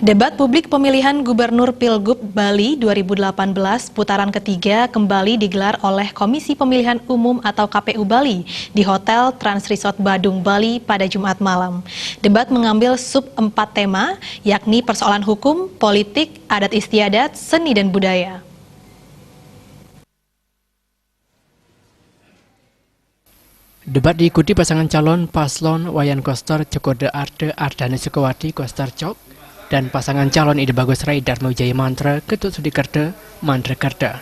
Debat publik pemilihan Gubernur Pilgub Bali 2018 putaran ketiga kembali digelar oleh Komisi Pemilihan Umum atau KPU Bali di Hotel Trans Resort Badung, Bali pada Jumat malam. Debat mengambil sub 4 tema, yakni persoalan hukum, politik, adat istiadat, seni dan budaya. Debat diikuti pasangan calon paslon Wayan Koster Cokode Arte Ardana Sukawati Koster Cok dan pasangan calon Ide Bagus Rai Dharma Wijaya Mantra Ketut Sudikerta Mantra Kerta.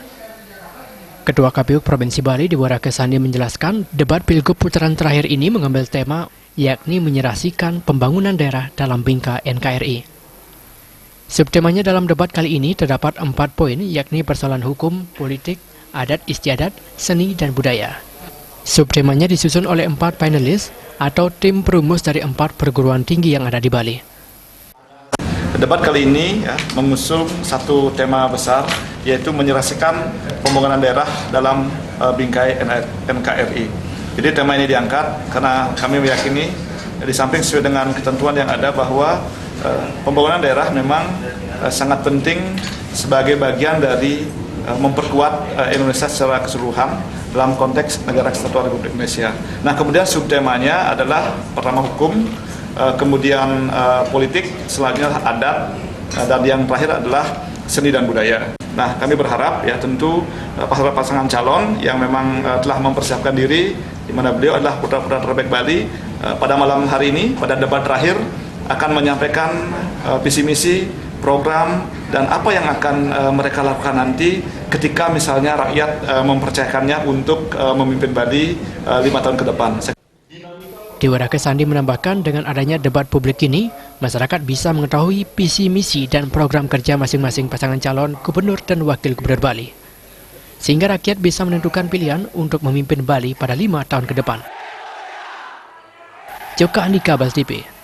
Ketua KPU Provinsi Bali Diwarake Sandi menjelaskan debat Pilgub putaran terakhir ini mengambil tema yakni menyerasikan pembangunan daerah dalam bingkai NKRI. Subtemanya dalam debat kali ini terdapat 4 poin yakni persoalan hukum, politik, adat istiadat, seni dan budaya. Subtemanya disusun oleh 4 panelis atau tim perumus dari 4 perguruan tinggi yang ada di Bali. Debat kali ini mengusung satu tema besar, yaitu menyelesaikan pembangunan daerah dalam bingkai NKRI. Jadi tema ini diangkat karena kami meyakini di samping sesuai dengan ketentuan yang ada bahwa pembangunan daerah memang sangat penting sebagai bagian dari memperkuat Indonesia secara keseluruhan dalam konteks negara kesatuan Republik Indonesia. Nah, kemudian subtemanya adalah pertama hukum, kemudian politik, selanjutnya adat, dan yang terakhir adalah seni dan budaya. Nah, kami berharap ya tentu pasangan calon yang memang telah mempersiapkan diri, di mana beliau adalah putra-putra terbaik Bali, pada malam hari ini, pada debat terakhir, akan menyampaikan visi misi, program, dan apa yang akan mereka lakukan nanti ketika misalnya rakyat mempercayakannya untuk memimpin Bali 5 tahun ke depan. Diwarake Sandi menambahkan dengan adanya debat publik ini, masyarakat bisa mengetahui visi misi dan program kerja masing-masing pasangan calon gubernur dan wakil gubernur Bali. Sehingga rakyat bisa menentukan pilihan untuk memimpin Bali pada 5 tahun ke depan. Joka Andika, Bal TV.